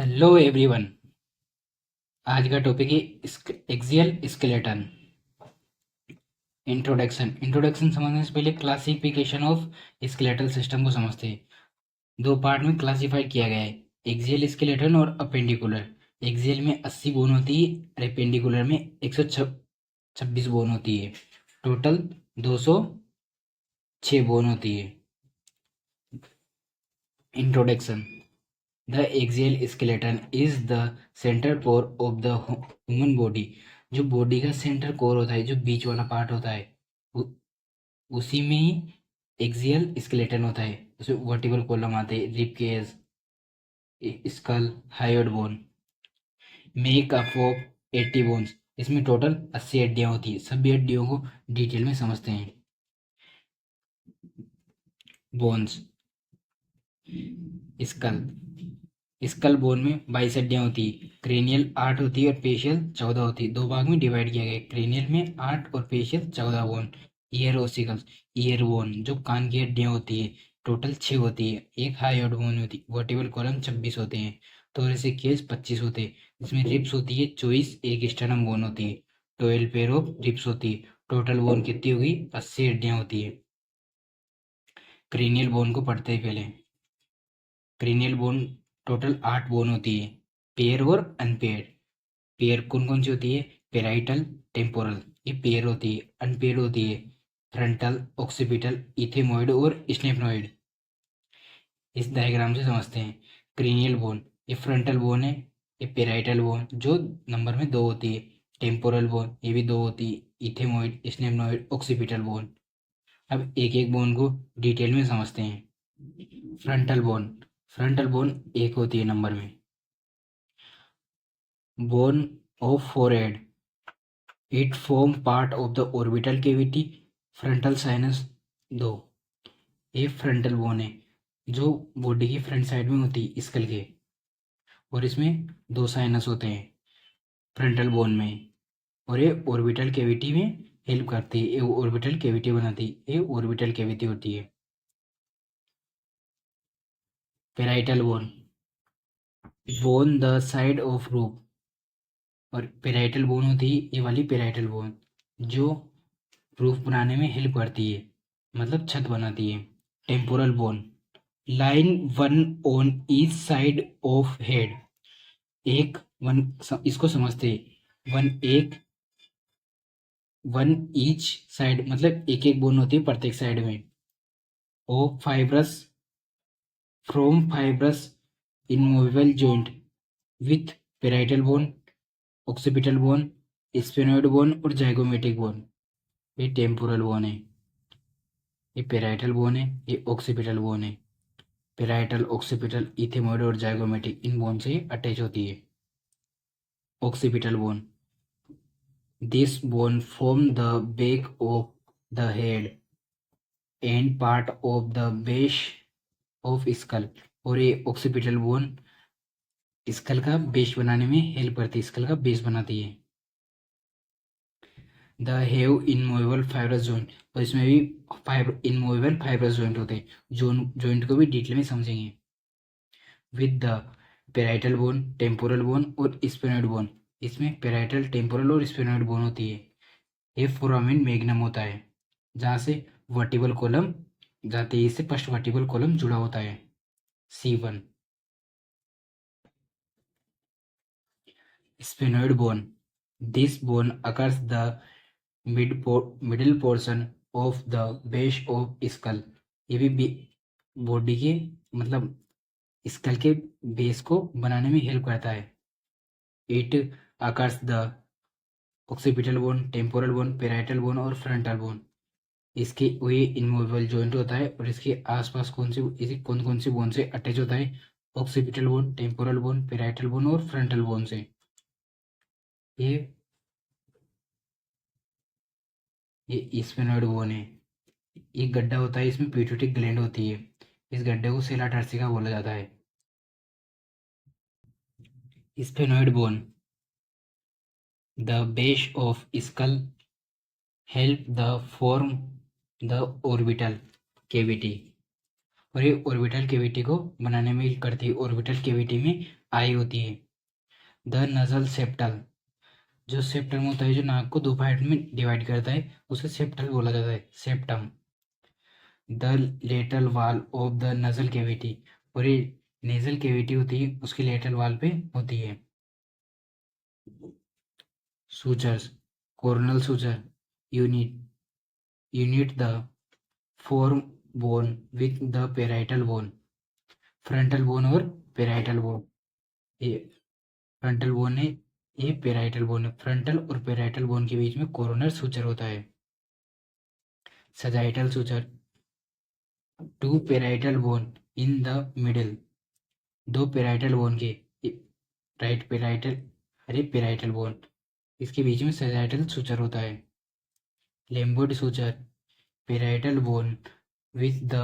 Hello everyone. आज का topic है एक्सियल स्केलेटन। इंट्रोडक्शन समझने से पहले क्लासिफिकेशन ऑफ स्केलेटल सिस्टम को समझते हैं। दो पार्ट में क्लासिफाई किया गया है, एक्सियल स्केलेटन और अपेंडिकुलर। एक्सियल में 80 बोन होती है और अपेंडिकुलर में 126 बोन होती है। टोटल 206 बोन होती है। Introduction. The axial skeleton is the centre core of the human body. जो बॉडी का सेंटर कोर होता है, जो बीच वाला पार्ट होता है, उ- उसी में ही एक्सियल स्केलेटन होता है। उसमें वर्टिबल कॉलम आते हैं, rib cage, skull, hyoid bone, make up of 80 bones. इसमें टोटल 80 हड्डियां होती है। सभी हड्डियों को डिटेल में समझते हैं। बोन्स। स्कल। स्कल बोन में 22 हड्डियां होती है। क्रेनियल 8 होती है और फेशियल 14 होती है। दो भाग में डिवाइड किया गया है, क्रेनियल में 8 और facial 14 bone. Year ossicles. Year bone जो कान की हड्डियां होती है, टोटल 6 होती है। एक हायोइड बोन होती है। वर्टिबल कॉलम 26 होते हैं। थोरेसिक 25 होते हैं। इसमें रिब्स होती है 24। एक स्टर्नम बोन होती है। 12 पेयर ऑफ रिब्स होती है। टोटल बोन कितनी होगी? 80 हड्डियां होती है। क्रेनियल बोन को पढ़ते हैं पहले। क्रेनियल बोन टोटल 8 बोन होती है, पेयर और अनपेयर। पेयर कौन कौन सी होती है? पेराइटल, टेम्पोरल, ये पेयर होती है। अनपेयर होती है फ्रंटल, ऑक्सीपिटल, इथेमोइड और स्नेफनोइड। इस डायग्राम से समझते हैं। क्रेनियल बोन, ये फ्रंटल बोन है। ये पेराइटल बोन जो नंबर में 2 होती है। टेम्पोरल बोन, ये भी 2 होती है। इथेमोइड, स्नेफनोइड, ऑक्सीपिटल बोन। अब एक एक बोन को डिटेल में समझते हैं। Frontal bone. फ्रंटल बोन एक होती है नंबर में। Bone of forehead, it form part of the orbital cavity. Frontal sinus 2। ये फ्रंटल बोन है जो बॉडी की फ्रंट साइड में होती है स्कल के, और इसमें 2 साइनस होते हैं फ्रंटल बोन में, और ये ऑर्बिटल कैविटी में हेल्प करती है। ये ऑर्बिटल कैविटी बनाती है। ये ऑर्बिटल कैविटी होती है। Parietal bone, bone the side of roof. और पेराइटल बोन होती है ये वाली पेराइटल बोन जो रूफ बनाने में हेल्प करती है, मतलब छत बनाती है। Temporal bone, line one on each side of head. एक वन, इसको समझते हैं। वन ईच साइड मतलब एक एक बोन होती है प्रत्येक साइड में। ओ fibrous, from fibrous immovable joint with parietal bone, occipital bone, sphenoid bone और जाइगोमेटिक बोन। ये टेम्पोरल बोन है। ये पेराइटल बोन है। ये ऑक्सीपिटल बोन है। पेराइटल, ऑक्सीपिटल, इथेमोइड और जाइगोमेटिक इन बोन से अटैच होती है। Occipital bone, this bone form the back of the head and part of the base of skull. और ये ऑक्सीपिटल बोन स्कल का बेस बनाने में हेल्प करती है, स्कल का बेस बनाती है। The have immovable fibrous joint, और इसमें भी इनमूवेबल फाइब्रस जॉइंट होते हैं। जॉइंट को भी डिटेल में समझेंगे। With the parietal bone, temporal bone और स्फेनोइड बोन। इसमें पेराइटल, टेम्पोरल और स्फेनोइड बोन होती है। ये फोरामिन मैग्नम होता है जहाँ से वर्टिबल कॉलम जाते ही इससे फर्स्ट वर्टिबल कॉलम जुड़ा होता है। C1। Sphenoid bone, this bone occurs the middle portion of the base of school. ये भी बॉडी के मतलब स्कल के बेस को बनाने में हेल्प करता है। It occurs the occipital bone, temporal bone, parietal bone और फ्रंटल बोन। इसके वही इनमूवेबल जॉइंट होता है, और इसके आसपास कौन कौन सी बोन से अटैच होता है? Occipital bone, temporal bone, parietal bone और फ्रंटल बोन से। ये ये स्फेनोइड बोन है। एक गड्ढा होता है, इसमें पीट्यूटिक ग्लैंड होती है। इस गड्ढे को सेला टर्सिका बोला जाता है। Sphenoid bone, the base of school help the form the orbital cavity. और ये ऑर्बिटल कैविटी को बनाने में हेल्प करती है। ऑर्बिटल कैविटी में आई होती है। द नजल सेप्टल, जो सेप्टम होता है जो नाक को दो पार्ट में डिवाइड करता है उसे सेप्टल बोला जाता है, septum. The lateral wall of the nasal cavity, और ये नेजल कैविटी होती है उसकी लेटरल वॉल पे होती है। Sutures, coronal suture, unit the forebone with the parietal bone, frontal bone और parietal bone। ये frontal bone है, ये parietal bone है। frontal और parietal bone के बीच में coronal suture होता है। sagittal suture, two parietal bone in the middle, दो parietal bone के राइट parietal, अरे parietal bone, इसके बीच में sagittal suture होता है। lemboid suture, parietal bone with the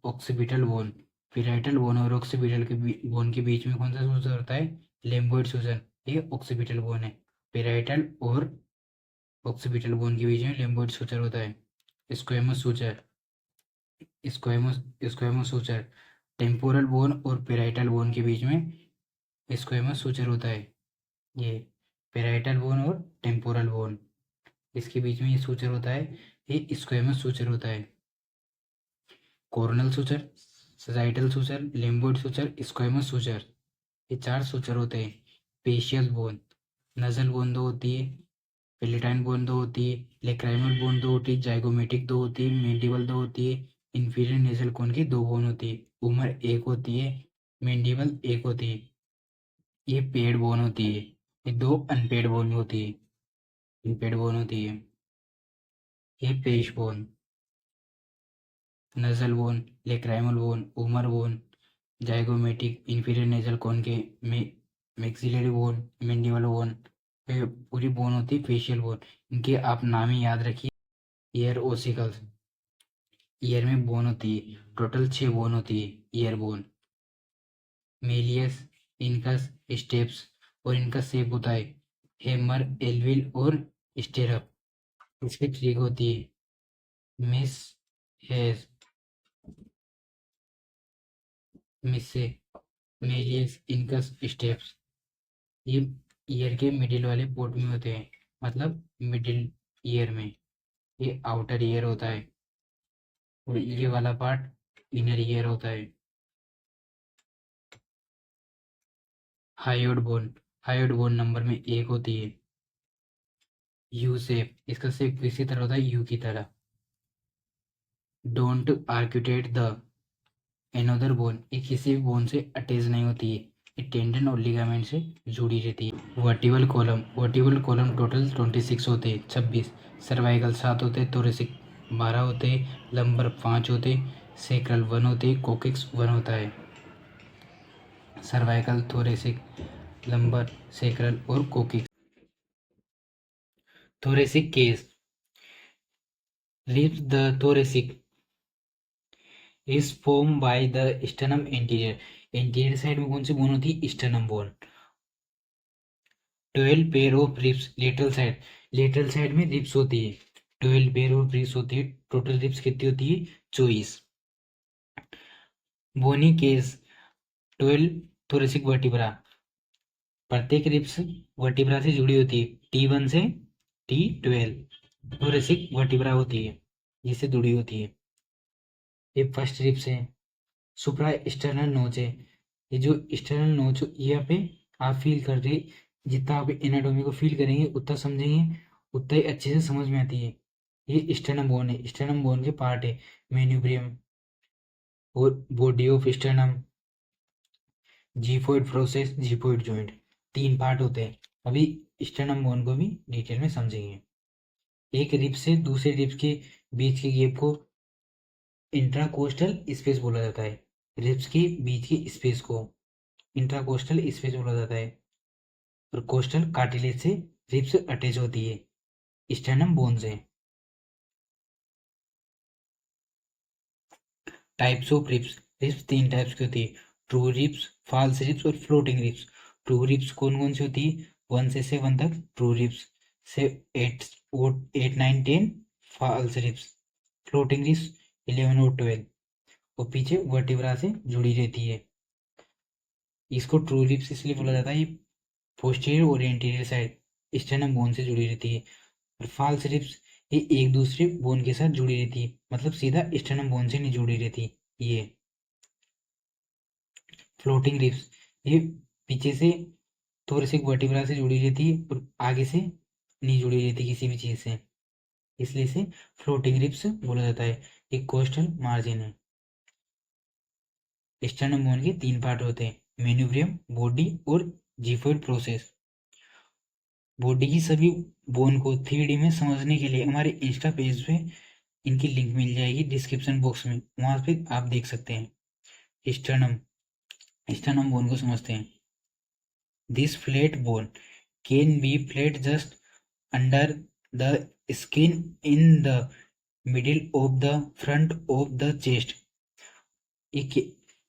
occipital bone, parietal bone और ऑक्सीपिटल के बोन के बीच में कौन सा सूजन होता है, लेम्बोइड सूजन। ये ऑक्सीपिटल बोन है। पिराइटल और ऑक्सीपिटल बोन के बीच में लेम्बोइड सूजन होता है। स्क्वेमस सूजन, स्क्वेमस सूजन, टेम्पोरल बोन और पिराइटल बोन के बीच में स्क्वेमस सूजन होता है। ये पिराइटल बोन और टेम्पोरल बोन, इसके बीच में ये सूजन होता है, ये स्क्वेमस सूजन होता है। Coronal suture, sagittal suture, lambdoid suture, squamous suture, ये चार सूचर होते हैं। पेशियल बोन, नजल बोन दो होती है, पेलेटाइन बोन दो होती है, लेक्राइमल बोन दो होती है, जाइगोमेटिक दो होती है, मेंडिबल दो होती है, इंफीरियर नेजल कोन की दो बोन होती है, उमर एक होती है, मेंडिबल एक होती है। ये पेड बोन होती है। ये दो अनपेड बोन होती है, अनपेड बोन होती है। ये पेश bone, nasal bone, lacrimal bone, vomer bone, zygomatic, inferior nasal concha के मैक्सिलरी बोन, मैंडिबल बोन, पूरी बोन होती है फेशियल बोन। इनके आप नाम ही याद रखिए। ईयर ओसिकल्स, ईयर में बोन होती है, टोटल 6 बोन होती है ईयर बोन। मेलियस, इनका स्टेप्स और इनका शेप होता है हेमर, एलविल और स्टेरअप। इसकी ट्रिक होती है मिस हेज, मिससे, मेलियस, इनका स्टेप्स। ये ईयर के मिडिल वाले पोर्ट में होते हैं, मतलब मिडिल ईयर में। ये आउटर ईयर होता है और ये वाला पार्ट इनर ईयर होता है। हायोड बोन नंबर में एक होती है। यू शेप, इसका शेप इसी तरह होता है यू की तरह। डोंट आर्क्यूटेट द एनोदर बोन, ये किसी भी बोन से अटैच नहीं होती है, ये टेंडन और लिगामेंट से जुड़ी रहती है। वर्टिबल कॉलम टोटल 26 होते हैं, 26। सर्वाइकल 7 होते, थोरेसिक 12 होते, लंबर 5 होते, सेक्रल 1 होते, कोकिक्स 1 होता है। सर्वाइकल, थोरेसिक, लंबर, सेक्रल और coccyx. Thoracic case, ribs the thoracic is form by the sternum anterior, anterior side में कौन सी बोन होती है, sternum bone. 12 pair of ribs lateral side में रिब्स होती है, 12 पेयर ऑफ रिब्स होती है। टोटल रिब्स कितनी होती है, 24। बोनी केस, 12 थोरेसिक वर्टिब्रा, प्रत्येक रिब्स वर्टिब्रा से जुड़ी होती है, T1 से T12 थोरेसिक वर्टिब्रा होती है, जिससे जुड़ी होती है। ये फर्स्ट रिब्स है। सुप्रा स्टर्नल नोच है, ये जो स्टर्नल नोच यहाँ पे आप फील कर रहे, जितना आप एनाटॉमी को फील करेंगे उतना समझेंगे उतना ही अच्छे से समझ में आती है। ये स्टर्नम बोन है, स्टर्नम बोन के पार्ट है मेन्यूब्रियम और body of sternum, xiphoid process, xiphoid joint, 3 part होते हैं। अभी स्टर्नम बोन को भी डिटेल में समझेंगे। एक रिब से दूसरे रिब के बीच के गैप को इंट्राकोस्टल स्पेस बोला जाता है, रिब्स के बीच की स्पेस को इंट्राकोस्टल स्पेस बोला जाता है। और कोस्टल कार्टिलेज से रिब्स अटैच होती है स्टर्नम बोन से। Types of ribs, ribs 3 types की होती है, ट्रू रिब्स, फॉल्स रिब्स और फ्लोटिंग रिब्स। ट्रू रिब्स कौन कौन सी होती है, 1 से 7 तक ट्रू रिब्स, से 8 9 10 फॉल्स रिब्स, फ्लोटिंग रिब्स 11 और 12। और पीछे वर्टिब्रा से जुड़ी रहती है। इसको ट्रू रिब्स इसलिए बोला जाता है, ये पोस्टीरियर और एंटीरियर साइड स्टर्नम बोन से जुड़ी रहती है। और फाल्स रिब्स ये एक दूसरे बोन के साथ जुड़ी रहती है, मतलब सीधा स्टर्नम बोन से नहीं जुड़ी रहती। ये फ्लोटिंग रिब्स ये पीछे से थोरेसिक वर्टिब्रा से जुड़ी रहती है और आगे से नहीं जुड़ी रहती किसी भी चीज से, इसलिए इसे फ्लोटिंग रिब्स बोला जाता है। एक कोस्टल मार्जिन है। स्टर्नम बोन के 3 पार्ट होते हैं, मेन्यूब्रियम, बॉडी और जीफोइड प्रोसेस। बॉडी की सभी बोन को 3D में समझने के लिए हमारे इंस्टा पेज पे इनकी लिंक मिल जाएगी डिस्क्रिप्शन बॉक्स में, वहां पे आप देख सकते हैं। स्टर्नम बोन को समझते हैं। This flat bone can be flat just under the skin in the middle of the front of the chest. एक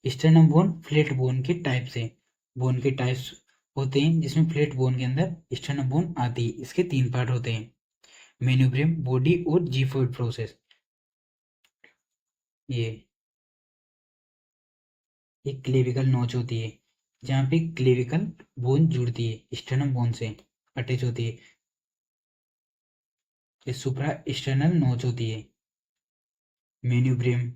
स्टर्नम बोन फ्लैट बोन के टाइप्स है। बोन के टाइप्स होते हैं जिसमें फ्लैट बोन के अंदर स्टर्नम बोन आती है। इसके 3 पार्ट होते हैं, मेन्यूब्रियम, बॉडी और जीफोइड प्रोसेस। ये एक क्लेविकल नोच होती है जहाँ पे क्लेविकल बोन जुड़ती है स्टर्नम बोन से, अटैच होती है। ये सुप्रा स्टर्नल नोच होती है, मेन्यूब्रियम।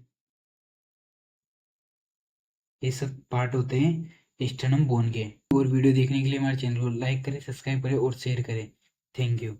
ये सब पार्ट होते हैं स्टर्नम बोन के। और वीडियो देखने के लिए हमारे चैनल को लाइक करें, सब्सक्राइब करें और शेयर करें। Thank you.